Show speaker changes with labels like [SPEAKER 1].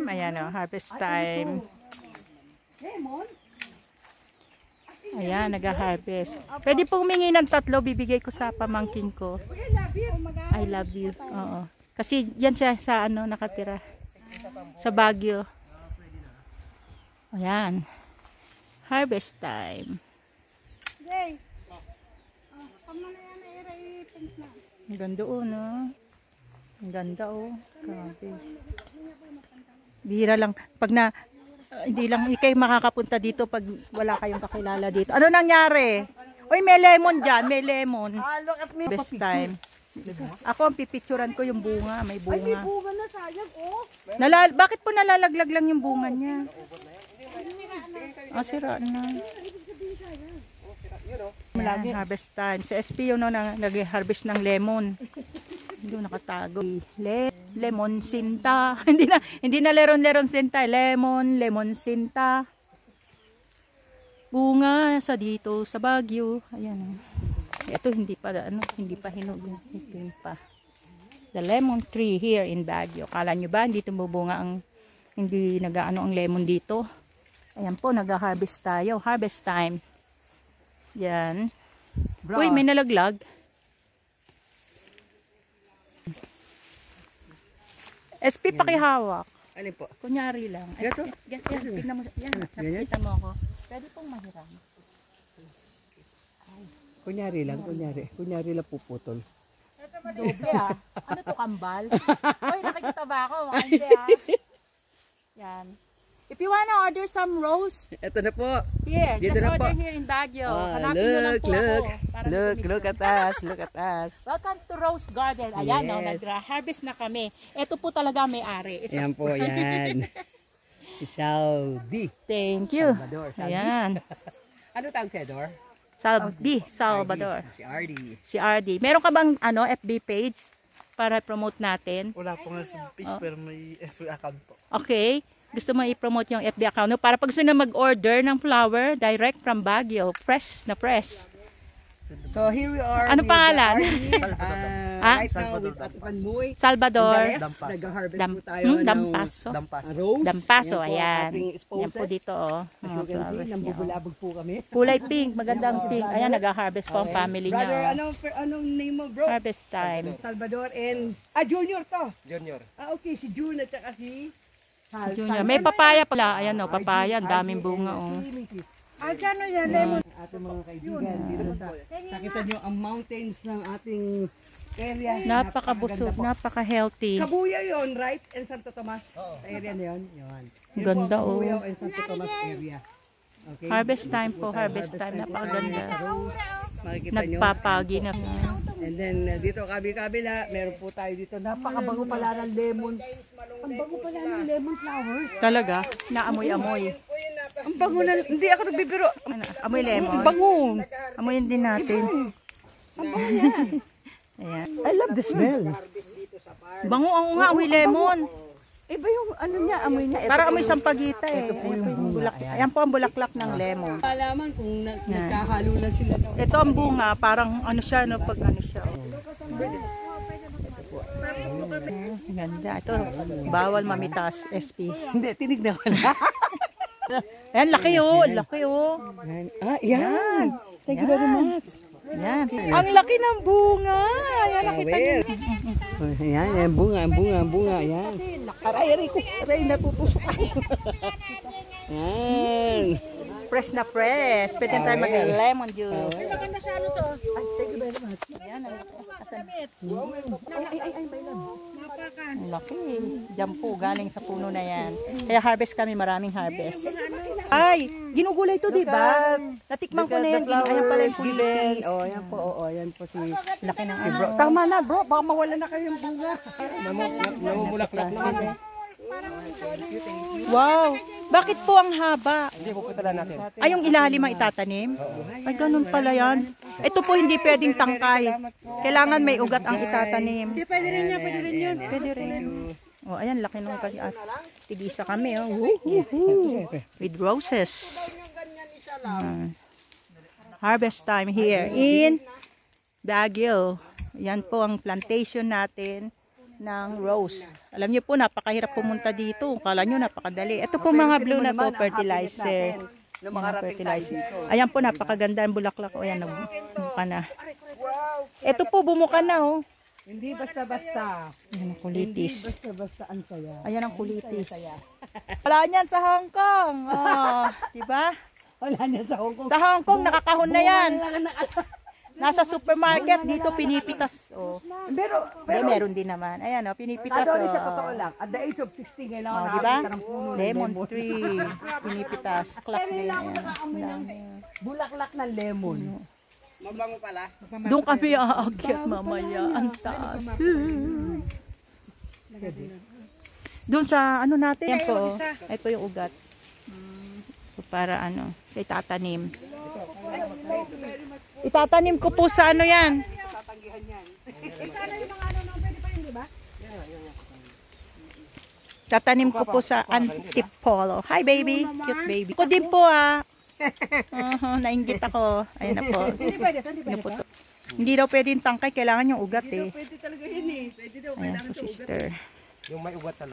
[SPEAKER 1] Ayan o, harvest time. Ayan, nag-harvest. Pwede pong humingi ng 3, bibigay ko sa pamangkin ko. I love you. Oo. Kasi yan siya sa ano nakatira. Sa Baguio. Ayan. Harvest time. Ang ganda o, no? Ang ganda o. Grabe. Bihira lang. Pag na, hindi lang kayo makakapunta dito pag wala kayong kakilala dito. Ano nangyari? Uy, may lemon dyan. May lemon.
[SPEAKER 2] Look at me.
[SPEAKER 1] Best time. Ako ang pipicturan ko yung bunga. May bunga.
[SPEAKER 2] Ay, may bunga na, sayang, oh.
[SPEAKER 1] Bakit po nalalaglag lang yung bunga niya? Sira na. Ayan, harvest time. Sa SP yun, no, nag-harvest ng lemon. Hindi nakatago. Lemon sinta. hindi na leron-leron sinta. Lemon sinta. Bunga sa dito sa Baguio. Ayan. Ito hindi pa hinog. Ito pa. The lemon tree here in Baguio. Kala nyo ba hindi tumubunga hindi nagaano ang lemon dito? Ayan po, nag-harvest tayo. Harvest time. Yan. Bro. Uy, may nalaglag. SP, pakihawak.
[SPEAKER 2] Ano po?
[SPEAKER 1] Kunyari lang.
[SPEAKER 2] Gato?
[SPEAKER 1] Yan, tignan mo. Yan, nakikita mo ako. Pwede pong mahiram.
[SPEAKER 2] Kunyari lang puputol.
[SPEAKER 1] Doble Ano to, kambal? Uy, nakikita ba ako? Hindi Yan. If you wanna order some rose,
[SPEAKER 2] Ito na po.
[SPEAKER 1] here,
[SPEAKER 2] Dito
[SPEAKER 1] just
[SPEAKER 2] na
[SPEAKER 1] order
[SPEAKER 2] po.
[SPEAKER 1] here in Baguio. Hanapin nyo lang po ako.
[SPEAKER 2] Look at us, look at us.
[SPEAKER 1] Welcome to Rose Garden. Ayan,
[SPEAKER 2] Yes.
[SPEAKER 1] nag-harvest na kami. Ito po talaga may-ari.
[SPEAKER 2] Yan po, yan. Si Saldi.
[SPEAKER 1] Thank you.
[SPEAKER 2] Salvador. Saldi?
[SPEAKER 1] Ayan.
[SPEAKER 2] Ano tawag si Ador?
[SPEAKER 1] Salvador.
[SPEAKER 2] Si Ardi.
[SPEAKER 1] Si RD. Meron ka bang FB page para promote natin?
[SPEAKER 3] Wala pong FB page pero may FB account po.
[SPEAKER 1] Okay. Gusto mo i-promote yung FB account no? Para pag gusto na mag-order ng flower direct from Baguio, fresh na fresh.
[SPEAKER 2] So here we are.
[SPEAKER 1] Ano pangalan?
[SPEAKER 2] Right now with Atipan Moy.
[SPEAKER 1] Salvador.
[SPEAKER 2] Nag-harvest po tayo ng
[SPEAKER 1] Dampaso.
[SPEAKER 2] rose.
[SPEAKER 1] Dampaso,
[SPEAKER 2] Yan po ang
[SPEAKER 1] ayan.
[SPEAKER 2] ating
[SPEAKER 1] Yan
[SPEAKER 2] spouses.
[SPEAKER 1] po dito, oh.
[SPEAKER 2] As you can see, nambubulabog po kami.
[SPEAKER 1] Kulay pink, magandang pink. Ayan, nag-harvest po ang family niya.
[SPEAKER 2] Brother,
[SPEAKER 1] Oh.
[SPEAKER 2] anong name mo, bro?
[SPEAKER 1] Harvest time.
[SPEAKER 2] Salvador and... Junior to.
[SPEAKER 3] Junior.
[SPEAKER 2] Okay, si June at saka si...
[SPEAKER 1] Junior. May papaya pala. Ayan, oh, papaya. Ang daming bunga, oh.
[SPEAKER 2] Kano yan, lemon? Ating mga kaibigan, dito sa... Nakita nyo ang mountains ng ating area.
[SPEAKER 1] Napakabusog, napaka-healthy.
[SPEAKER 2] Kabuyaw yun, right? And Santo Tomas. Sa area na yun. Yun.
[SPEAKER 1] Ganda, oh.
[SPEAKER 2] Kabuyaw and Santo Tomas area. Okay.
[SPEAKER 1] Harvest time po, harvest time. Napakaganda.
[SPEAKER 2] Makikita nyo.
[SPEAKER 1] Nagpapagi na.
[SPEAKER 2] And then dito kabila, meron po tayo dito. Napakabago pala ng lemon. Ang bago pala ng lemon flowers.
[SPEAKER 1] Talaga? Naamoy-amoy.
[SPEAKER 2] Ang bango na, hindi ako nagbibiro.
[SPEAKER 1] Amoy lemon.
[SPEAKER 2] Ang bango.
[SPEAKER 1] Amoyin din natin.
[SPEAKER 2] Ang bango niya.
[SPEAKER 1] Ayan.
[SPEAKER 2] I love the smell.
[SPEAKER 1] Bango ang nga, amoy lemon.
[SPEAKER 2] Iba yung ano niya, amoy niya.
[SPEAKER 1] Para amoy sampagita eh. Ito po yung bulaklak. Ayan po ang bulaklak ng lemon.
[SPEAKER 2] Malaman kung nagkahalo na sila.
[SPEAKER 1] Ito ang bunga, parang ano siya, no, pag ano siya. Ganda. Ito, bawal mamitas, SP.
[SPEAKER 2] Hindi, tinignan ko na.
[SPEAKER 1] Ayan, laki oh. Laki oh.
[SPEAKER 2] Yan. Thank you very much.
[SPEAKER 1] Yan. Ang laki ng bunga. Ayan, nakita niyo.
[SPEAKER 2] Ayan, ang bunga. Ayan. Aray, natutusok ako. Ayan.
[SPEAKER 1] Fresh na fresh. Pwede tayo mag-lemon juice.
[SPEAKER 2] Maganda sa ano to? Ay, thank you very much.
[SPEAKER 1] Ayan, ang laki. Ang laki. Diyan po, galing sa puno na yan. Kaya harvest kami, maraming harvest. Ay, ginugulay to, di ba? Natikman ko na yan. Ayan pala yung Philippines.
[SPEAKER 2] Oh, ayan po. Ayan po si
[SPEAKER 1] Laki ng
[SPEAKER 2] bro. Tama na, bro. Baka mawala na kayong bunga.
[SPEAKER 3] Namumulaklak na.
[SPEAKER 1] Wow! Bakit po ang haba?
[SPEAKER 3] Hindi, pupunta natin.
[SPEAKER 1] Ay, yung ilalim ang itatanim? Ay, ganun pala yan. Ito po hindi pwedeng tangkay. Kailangan may ugat ang itatanim.
[SPEAKER 2] Pwede rin yan, pwede rin yun.
[SPEAKER 1] Pwede rin. Oh, ayan, laki ng kaliat. Tigisa kami, oh. With roses. Harvest time here in Baguio. Yan po ang plantation natin. ng rose. Alam niyo po, napakahirap pumunta dito. Kala niyo napakadali. Ito po mga blue na to, fertilizer. Mga fertilizer. Ayan po, napakaganda ang bulaklak. O, ayan, bumuka na. Ito po, bumuka na, oh.
[SPEAKER 2] Hindi basta-basta.
[SPEAKER 1] Ayan ang kulitis.
[SPEAKER 2] Basta-basta ang saya.
[SPEAKER 1] Ayan ang kulitis. Wala niyan sa Hong Kong. Oh, diba?
[SPEAKER 2] Wala niya sa Hong Kong.
[SPEAKER 1] Sa Hong Kong, nakakahon na yan. Nasa supermarket, dito pinipitas. Oh.
[SPEAKER 2] Pero,
[SPEAKER 1] Meron din naman. Ayan, oh, pinipitas.
[SPEAKER 2] Adonis, sa
[SPEAKER 1] Oh.
[SPEAKER 2] totoo lang, at the age of 60, ngayon ako
[SPEAKER 1] Oh, diba?
[SPEAKER 2] nakakita ng puno ng
[SPEAKER 1] Lemon tree. Pinipitas. Clap din. Ayan.
[SPEAKER 2] bulaklak ng lemon.
[SPEAKER 1] Doon kami aakyat mamaya. Ang taas. Doon sa ano natin. Yan po. Ito yung ugat. So, para ano. Itatanim. Itatanim ko po sa ano yan. Tatanim ko po sa antipolo. Hi baby. Cute baby. Ako din po ah. Nainggit ako. Ayan na po. Hindi daw pwedeng tangkay. Kailangan yung ugat eh.
[SPEAKER 2] Pwede talaga yun eh. Pwede daw,
[SPEAKER 1] Ayan po sister.
[SPEAKER 3] Yung may ugat talaga.